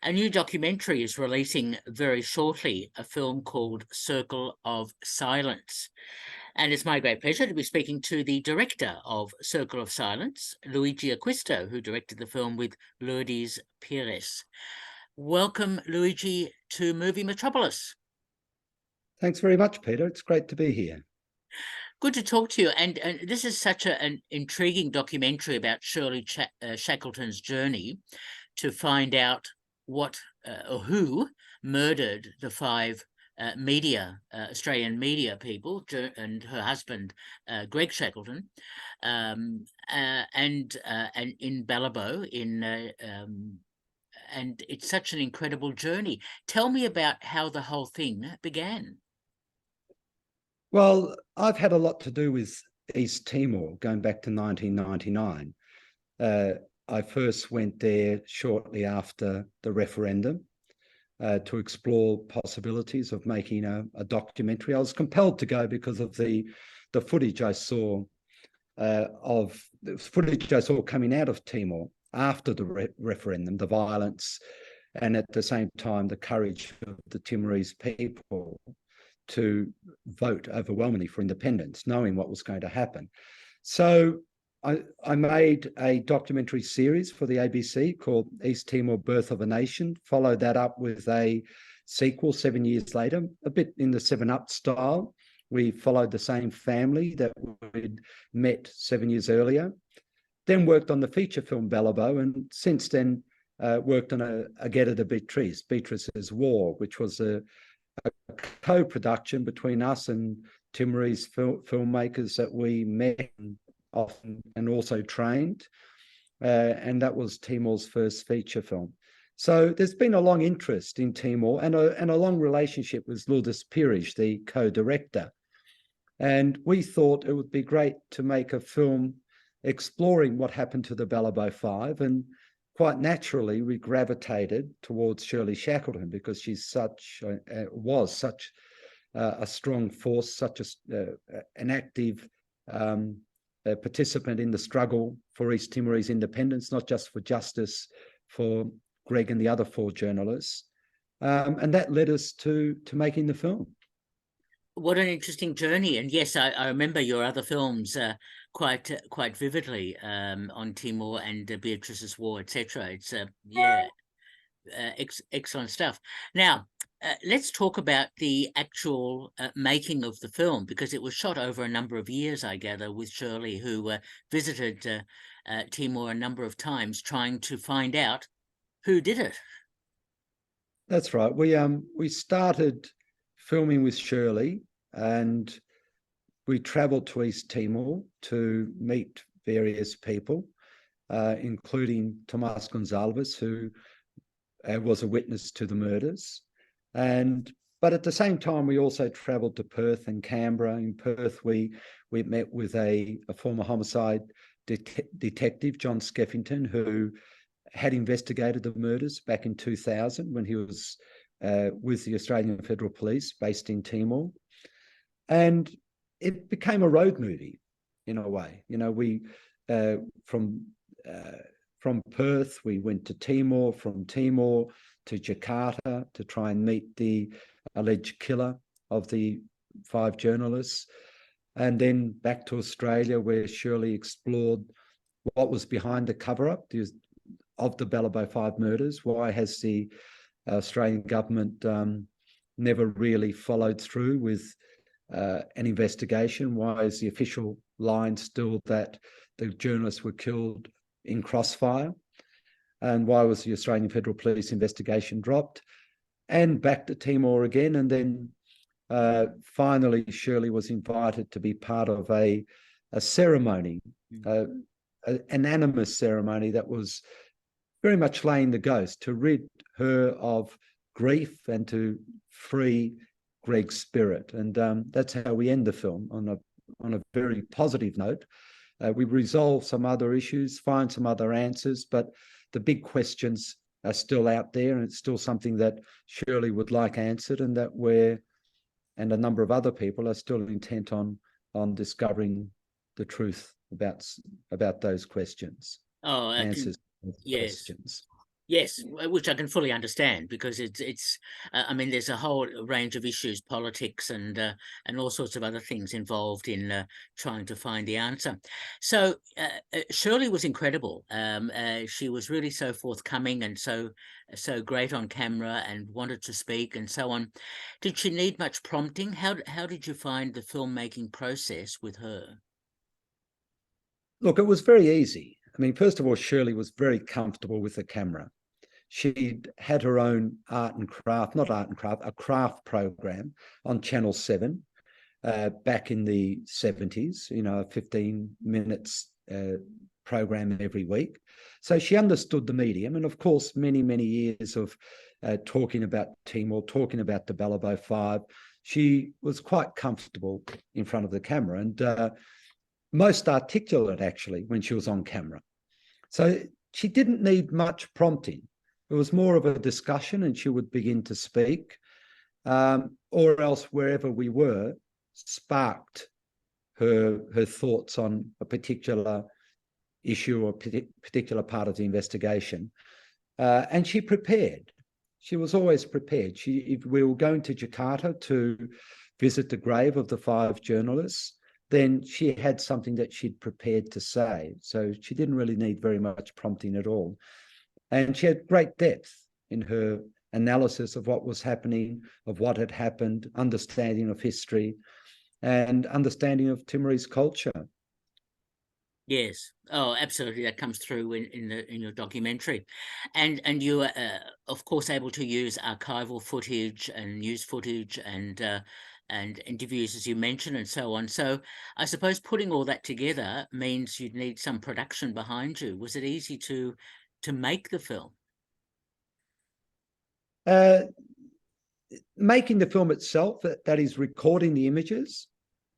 A new documentary is releasing very shortly, a film called Circle of Silence. And it's my great pleasure to be speaking to the director of Circle of Silence, Luigi Acquisto, who directed the film with Lurdes Pires. Welcome, Luigi, to Movie Metropolis. Thanks very much, Peter. It's great to be here. Good to talk to you. And this is such an intriguing documentary about Shirley Shackleton's journey to find out what or who murdered the five Australian media people, and her husband, Greg Shackleton, and in Balibo, and it's such an incredible journey. Tell me about how the whole thing began. Well, I've had a lot to do with East Timor going back to 1999. I first went there shortly after the referendum to explore possibilities of making a documentary. I was compelled to go because of the footage I saw coming out of Timor after the referendum, the violence, and at the same time the courage of the Timorese people to vote overwhelmingly for independence, knowing what was going to happen. So I made a documentary series for the ABC called East Timor, Birth of a Nation, followed that up with a sequel 7 years later, a bit in the 7 Up style. We followed the same family that we'd met 7 years earlier, then worked on the feature film Balibo, and since then worked on a Guerra de Beatriz, Beatrice's War, which was a co-production between us and Timorese filmmakers that we met often and also trained, and that was Timor's first feature film. So there's been a long interest in Timor and a long relationship with Lurdes Pires, the co-director, and we thought it would be great to make a film exploring what happened to the Balibo Five, and quite naturally we gravitated towards Shirley Shackleton because she's was such a strong force, such an active participant in the struggle for East Timorese independence, not just for justice for Greg and the other 4 journalists. And that led us to making the film. What an interesting journey. And yes, I remember your other films quite vividly, on Timor and Beatrice's War, etc. It's excellent stuff. Now, let's talk about the actual making of the film, because it was shot over a number of years, I gather, with Shirley, who visited Timor a number of times trying to find out who did it. That's right. We started filming with Shirley, and we travelled to East Timor to meet various people, including Tomas Gonzalez, who was a witness to the murders. But at the same time, we also travelled to Perth and Canberra. In Perth, we met with a former homicide detective, John Skeffington, who had investigated the murders back in 2000 when he was with the Australian Federal Police based in Timor. And it became a road movie in a way. You know, we from Perth, we went to Timor, from Timor to Jakarta to try and meet the alleged killer of the 5 journalists, and then back to Australia, where Shirley explored what was behind the cover-up of the Balibo 5 murders. Why has the Australian government never really followed through with an investigation? Why is the official line still that the journalists were killed in crossfire? And why was the Australian Federal Police investigation dropped? And back to Timor again. And then finally, Shirley was invited to be part of a ceremony, an animist ceremony that was very much laying the ghost to rid her of grief and to free Greg's spirit. And that's how we end the film, on a very positive note. We resolve some other issues, find some other answers, but the big questions are still out there, and it's still something that Shirley would like answered, and that and a number of other people are still intent on discovering the truth about those questions. Oh, answers yes. questions. Yes, which I can fully understand, because I mean, there's a whole range of issues, politics and all sorts of other things involved in trying to find the answer. So Shirley was incredible. She was really so forthcoming and so great on camera and wanted to speak and so on. Did she need much prompting? How did you find the filmmaking process with her? Look, it was very easy. I mean, first of all, Shirley was very comfortable with the camera. She'd had her own art and craft, not art and craft, a craft program on Channel 7 back in the 70s, you know, a 15 minutes program every week. So she understood the medium. And of course, many, many years of talking about Timor, talking about the Balibo 5, she was quite comfortable in front of the camera and most articulate, actually, when she was on camera. So she didn't need much prompting. It was more of a discussion and she would begin to speak, or else wherever we were sparked her thoughts on a particular issue or particular part of the investigation. And she prepared. She was always prepared. If we were going to Jakarta to visit the grave of the 5 journalists, then she had something that she'd prepared to say. So she didn't really need very much prompting at all. And she had great depth in her analysis of what was happening, of what had happened, understanding of history, and understanding of Timorese culture. Yes. Oh, absolutely. That comes through in your documentary, and you are of course able to use archival footage and news footage and interviews, as you mentioned, and so on. So I suppose putting all that together means you'd need some production behind you. Was it easy to make the film? Making the film itself, that is recording the images,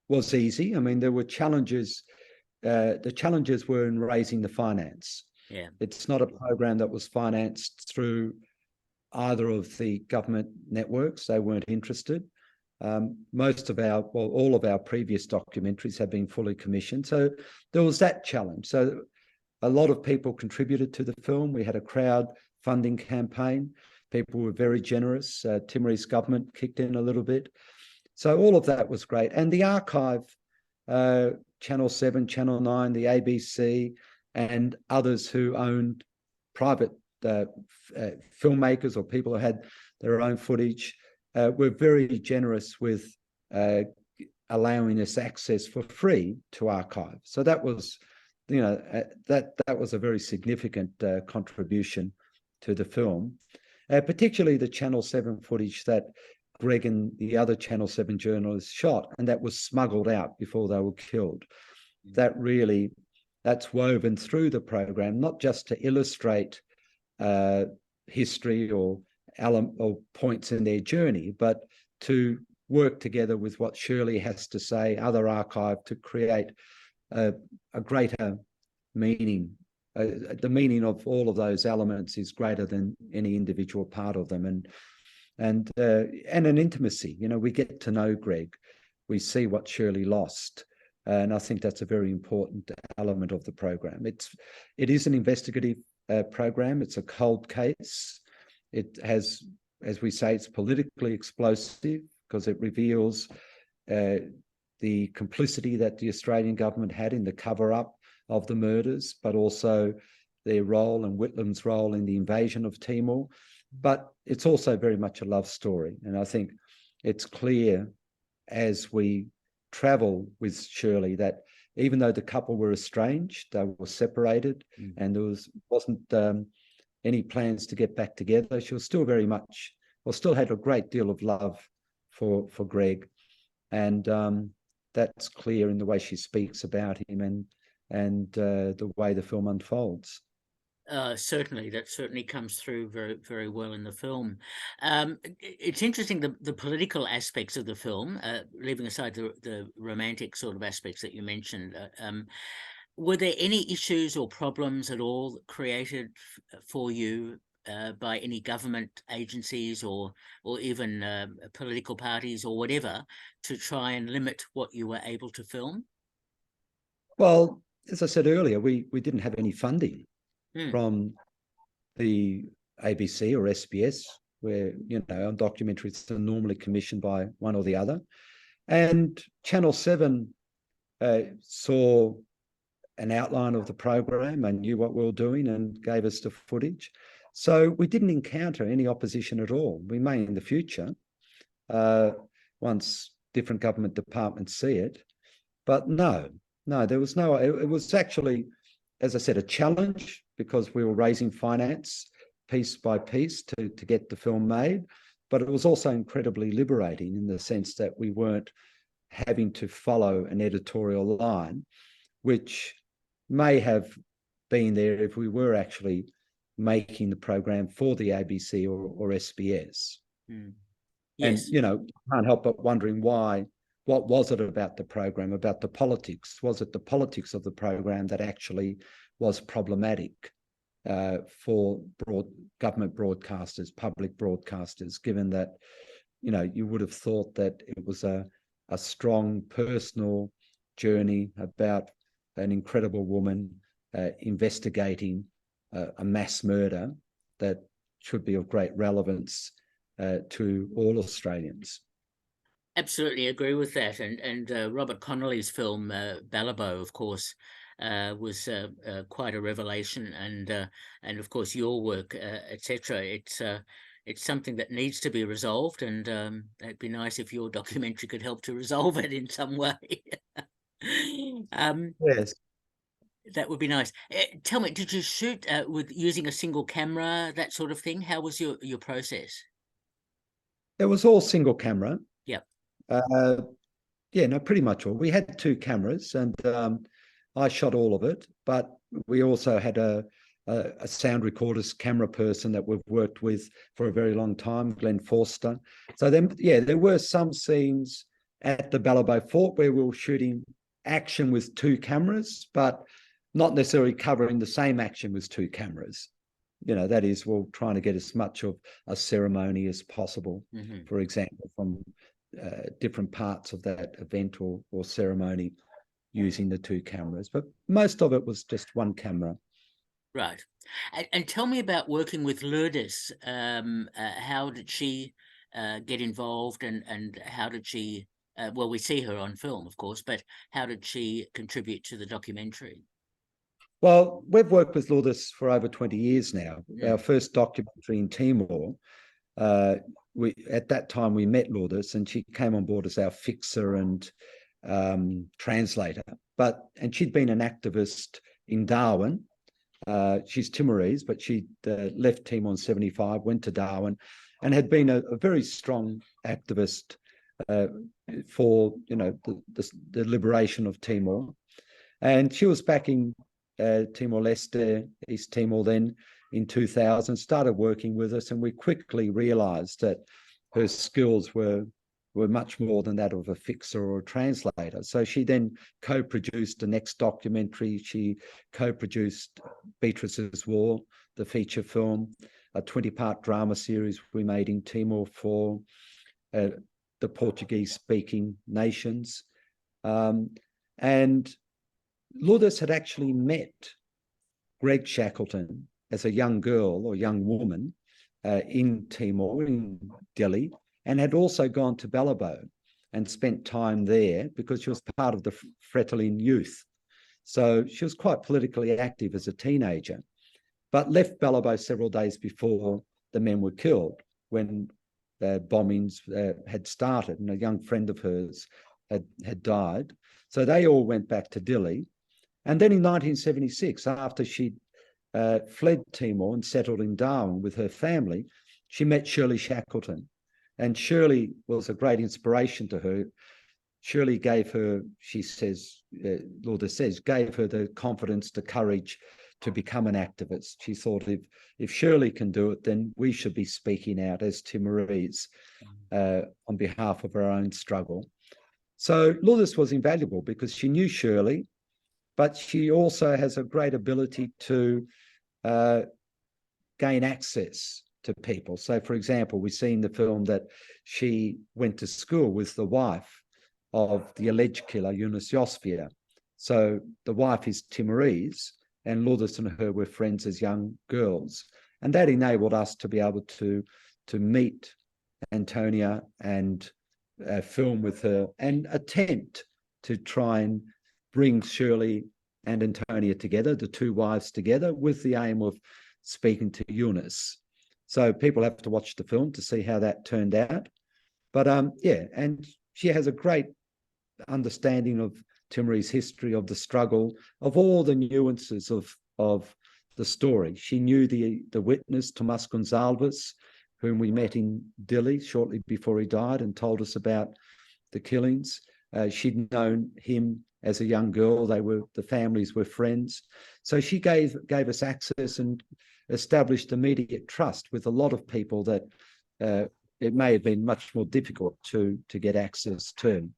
was easy. I mean, there were challenges. The challenges were in raising the finance. Yeah. It's not a program that was financed through either of the government networks. They weren't interested. All of our previous documentaries have been fully commissioned. So there was that challenge. So a lot of people contributed to the film. We had a crowdfunding campaign. People were very generous. Timorese government kicked in a little bit. So all of that was great. And the archive, Channel 7, Channel 9, the ABC, and others who owned private filmmakers or people who had their own footage, were very generous with allowing us access for free to archive. So that was, you know, that was a very significant contribution to the film, particularly the Channel 7 footage that Greg and the other Channel 7 journalists shot, and that was smuggled out before they were killed. That's woven through the program, not just to illustrate history or points in their journey, but to work together with what Shirley has to say, other archive, to create a greater meaning. The meaning of all of those elements is greater than any individual part of them, and an intimacy. You know, we get to know Greg, we see what Shirley lost, and I think that's a very important element of the program. It is an investigative program. It's a cold case. It has, as we say, it's politically explosive because it reveals the complicity that the Australian government had in the cover-up of the murders, but also their role and Whitlam's role in the invasion of Timor. But it's also very much a love story. And I think it's clear as we travel with Shirley that even though the couple were estranged, they were separated, and there wasn't any plans to get back together, she was still still had a great deal of love for Greg. And that's clear in the way she speaks about him and the way the film unfolds. Certainly, that certainly comes through very, very well in the film. It's interesting, the political aspects of the film, leaving aside the romantic sort of aspects that you mentioned. Were there any issues or problems at all created for you by any government agencies or even political parties or whatever to try and limit what you were able to film? Well, as I said earlier, we didn't have any funding from the ABC or SBS, where, you know, documentaries are normally commissioned by one or the other. And Channel 7 saw an outline of the program and knew what we were doing and gave us the footage. So we didn't encounter any opposition at all. We may in the future, once different government departments see it. But no, there was no, it was actually, as I said, a challenge because we were raising finance piece by piece to get the film made. But it was also incredibly liberating in the sense that we weren't having to follow an editorial line, which may have been there if we were actually making the program for the ABC or SBS. Mm. And, Yes. you know, can't help but wondering why. What was it about the program, about the politics? Was it the politics of the program that actually was problematic for government broadcasters, public broadcasters, given that, you know, you would have thought that it was a strong personal journey about an incredible woman investigating a mass murder that should be of great relevance to all Australians. Absolutely agree with that. And Robert Connolly's film Balibo, of course, was quite a revelation. And of course your work, etc. It's something that needs to be resolved, and it'd be nice if your documentary could help to resolve it in some way. Yes. That would be nice. Tell me, did you shoot with using a single camera, that sort of thing? How was your process? It was all single camera. Yep. Yeah, no, pretty much all. We had 2 cameras, and I shot all of it. But we also had a sound recorder's camera person that we've worked with for a very long time, Glenn Forster. So then, yeah, there were some scenes at the Balibo Fort where we were shooting action with 2 cameras, but not necessarily covering the same action with 2 cameras. You know, that is, we're trying to get as much of a ceremony as possible, for example, from different parts of that event or ceremony using the 2 cameras. But most of it was just 1 camera. Right. And tell me about working with Lourdes. How did she get involved, and how did she, well, we see her on film, of course, but how did she contribute to the documentary? Well, we've worked with Lourdes for over 20 years now. Our first documentary in Timor, at that time we met Lourdes, and she came on board as our fixer and translator. And she'd been an activist in Darwin. She's Timorese, but she left Timor in 75, went to Darwin, and had been a very strong activist for, you know, the liberation of Timor. And she was back in Timor-Leste, East Timor then in 2000, started working with us, and we quickly realised that her skills were much more than that of a fixer or a translator. So she then co-produced the next documentary. She co-produced Beatrice's War, the feature film, a 20-part drama series we made in Timor for the Portuguese-speaking nations. And Lourdes had actually met Greg Shackleton as a young girl or young woman in Timor, in Delhi, and had also gone to Balibo and spent time there because she was part of the Fretilin youth. So she was quite politically active as a teenager, but left Balibo several days before the men were killed, when the bombings had started, and a young friend of hers had died. So they all went back to Dili. And then in 1976, after she'd fled Timor and settled in Darwin with her family, she met Shirley Shackleton. And Shirley was a great inspiration to her. Shirley gave her, she says, Lourdes says, gave her the confidence, the courage to become an activist. She thought, if Shirley can do it, then we should be speaking out as Timorese on behalf of our own struggle. So Lourdes was invaluable because she knew Shirley, but she also has a great ability to gain access to people. So, for example, we see in the film that she went to school with the wife of the alleged killer, Yunus Yosfia. So the wife is Timorese, and Lourdes and her were friends as young girls. And that enabled us to be able to meet Antonia and film with her and attempt to try and bring Shirley and Antonia together, the two wives together, with the aim of speaking to Eunice. So people have to watch the film to see how that turned out. But yeah, and she has a great understanding of Timorese history, of the struggle, of all the nuances of the story. She knew the witness, Tomas Gonzalez, whom we met in Dili shortly before he died and told us about the killings. She'd known him as a young girl. The families were friends. So she gave us access and established immediate trust with a lot of people that it may have been much more difficult to get access to.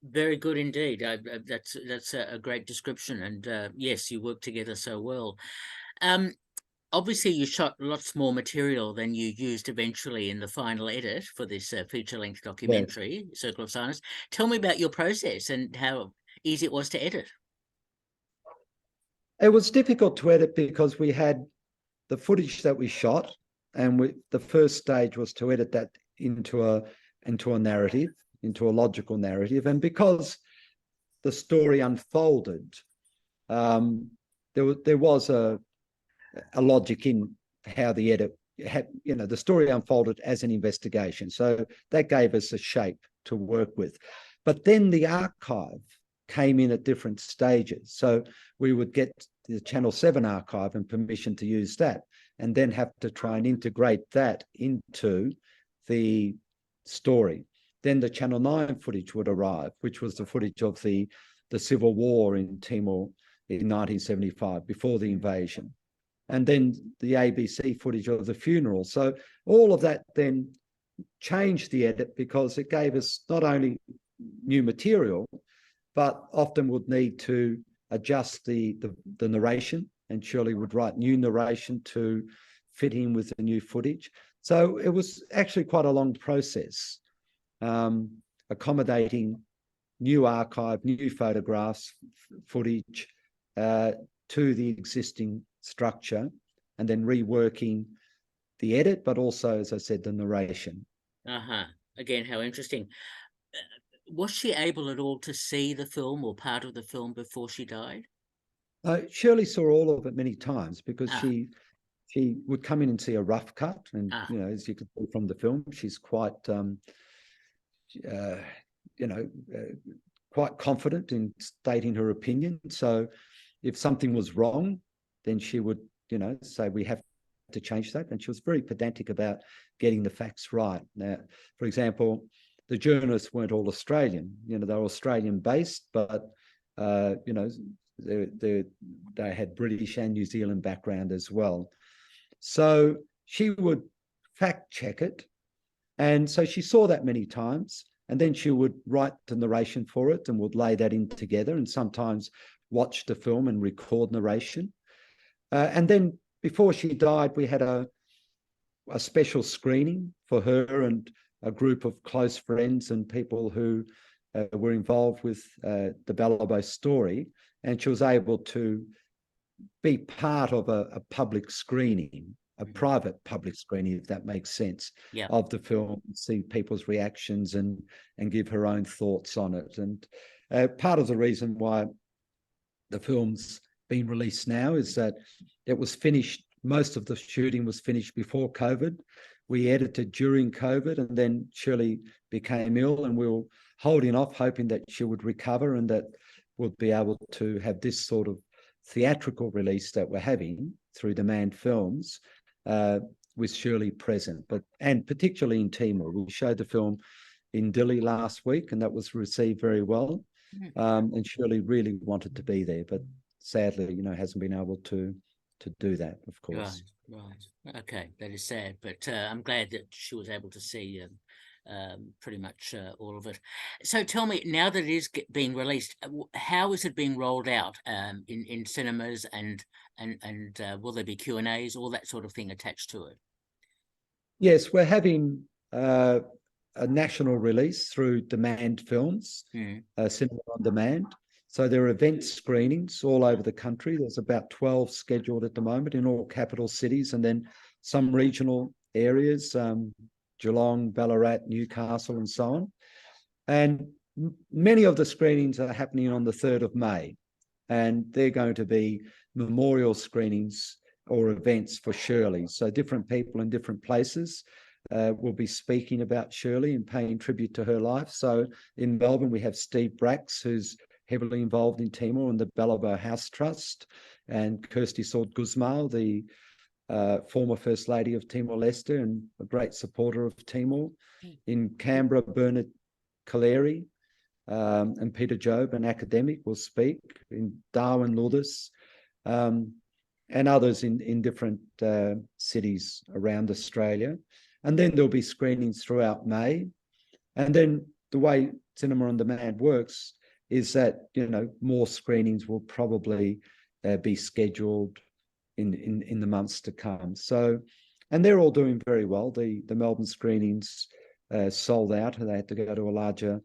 Very good indeed. That's a great description, and yes, you work together so well. Obviously, you shot lots more material than you used eventually in the final edit for this feature-length documentary, yeah. Circle of Silence. Tell me about your process and how easy it was to edit. It was difficult to edit because we had the footage that we shot, and the first stage was to edit that into a narrative, into a logical narrative. And because the story unfolded, there was a logic in how the edit had, the story unfolded as an investigation. So that gave us a shape to work with. But then the archive came in at different stages. So we would get the Channel 7 archive and permission to use that, and then have to try and integrate that into the story. Then the Channel 9 footage would arrive, which was the footage of the civil war in Timor in 1975, before the invasion. And then the ABC footage of the funeral. So all of that then changed the edit, because it gave us not only new material, but often would need to adjust the narration, and Shirley would write new narration to fit in with the new footage. So it was actually quite a long process, accommodating new archive, new photographs, footage to the existing structure, and then reworking the edit, but also, as I said, the narration. Again, how interesting. Was she able at all to see the film or part of the film before she died? Shirley saw all of it many times, because she would come in and see a rough cut, and as you can see from the film, she's quite quite confident in stating her opinion. So if something was wrong, then she would say, we have to change that. And she was very pedantic about getting the facts right. Now, for example, the journalists weren't all Australian. They were Australian based, but they had British and New Zealand background as well. So she would fact check it. And so she saw that many times, and then she would write the narration for it and would lay that in together, and sometimes watch the film and record narration. And then before she died, we had a special screening for her and a group of close friends and people who were involved with the Balibo story. And she was able to be part of a public screening, a private public screening, if that makes sense, of the film, see people's reactions and give her own thoughts on it. And part of the reason why the film's been released now is that it was finished, most of the shooting was finished before COVID. We edited during COVID, and then Shirley became ill, and we were holding off, hoping that she would recover and that we'll be able to have this sort of theatrical release that we're having through Demandfilm with Shirley present, and particularly in Timor. We showed the film in Dili last week, and that was received very well. And Shirley really wanted to be there, but sadly, hasn't been able to do that, of course. Right. Okay, that is sad, but I'm glad that she was able to see pretty much all of it. So tell me, now that it is being released, how is it being rolled out in cinemas, and will there be Q&As, all that sort of thing attached to it? Yes, we're having a national release through Demandfilm, Cinema on Demand. So there are event screenings all over the country. There's about 12 scheduled at the moment in all capital cities, and then some regional areas, Geelong, Ballarat, Newcastle, and so on. And many of the screenings are happening on the 3rd of May, and they're going to be memorial screenings or events for Shirley. So different people in different places will be speaking about Shirley and paying tribute to her life. So in Melbourne, we have Steve Bracks, who's heavily involved in Timor and the Balibo House Trust, and Kirsty Sword Guzmao, the former First Lady of Timor-Leste and a great supporter of Timor. In Canberra, Bernard Kaleri and Peter Job, an academic, will speak. In Darwin, Lurdes, and others in different cities around Australia. And then there'll be screenings throughout May. And then the way Cinema on Demand works is that, more screenings will probably be scheduled in the months to come. So, and they're all doing very well. The Melbourne screenings sold out, and they had to go to a larger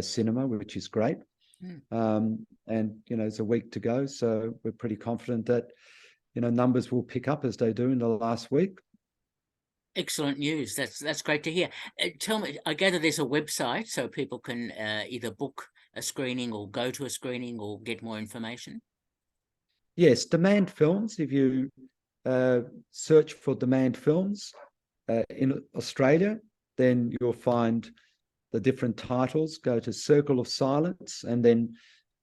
cinema, which is great. And, it's a week to go. So we're pretty confident that, numbers will pick up as they do in the last week. Excellent news. That's great to hear. Tell me, I gather there's a website so people can either book a screening or go to a screening or get more information. Yes, Demandfilms. If you search for Demandfilms in Australia, then you'll find the different titles. Go to Circle of Silence, and then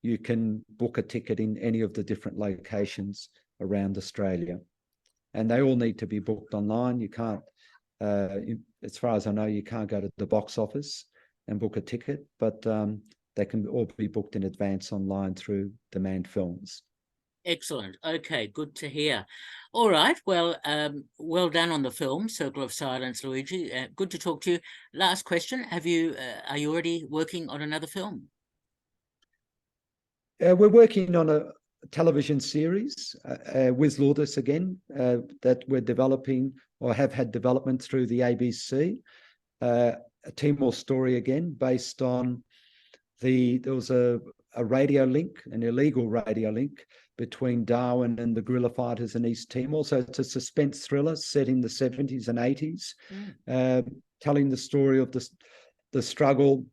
you can book a ticket in any of the different locations around Australia. And they all need to be booked online. You can't, as far as I know, you can't go to the box office and book a ticket, but they can all be booked in advance online through Demandfilms. Excellent. Okay, good to hear. All right. Well, well done on the film, Circle of Silence, Luigi. Good to talk to you. Last question. Are you already working on another film? We're working on a television series with Lourdes again that we're developing or have had development through the ABC. A Timor story again based on there was a radio link, an illegal radio link between Darwin and the guerrilla fighters in East Timor. So it's a suspense thriller set in the 70s and 80s, telling the story of the struggle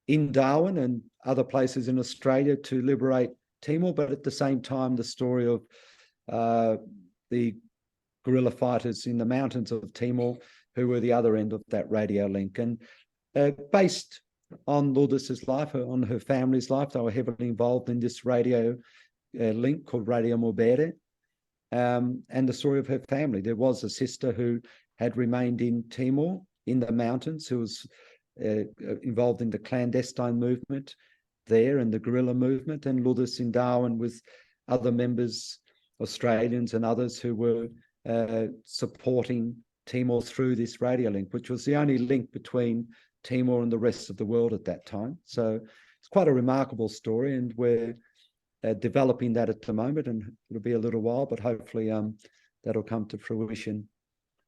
in Darwin and other places in Australia to liberate Timor, but at the same time, the story of the guerrilla fighters in the mountains of Timor, who were the other end of that radio link. And based on Lourdes' life, on her family's life, they were heavily involved in this radio link called Radio Morbere, and the story of her family. There was a sister who had remained in Timor, in the mountains, who was involved in the clandestine movement there and the guerrilla movement, and Lourdes in Darwin with other members, Australians and others, who were supporting Timor through this radio link, which was the only link between Timor and the rest of the world at that time. So it's quite a remarkable story, and we're developing that at the moment, and it'll be a little while, but hopefully that'll come to fruition.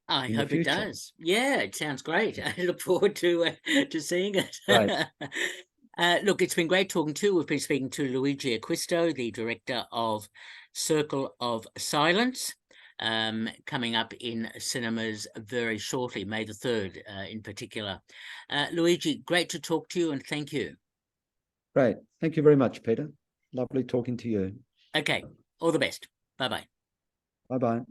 I hope it does. Yeah, it sounds great. I look forward to seeing it. Right. Look, it's been great talking to you. We've been speaking to Luigi Acquisto, the director of Circle of Silence, coming up in cinemas very shortly, May the 3rd in particular. Luigi, great to talk to you, and thank you. Great. Thank you very much, Peter. Lovely talking to you. Okay. All the best. Bye-bye. Bye-bye.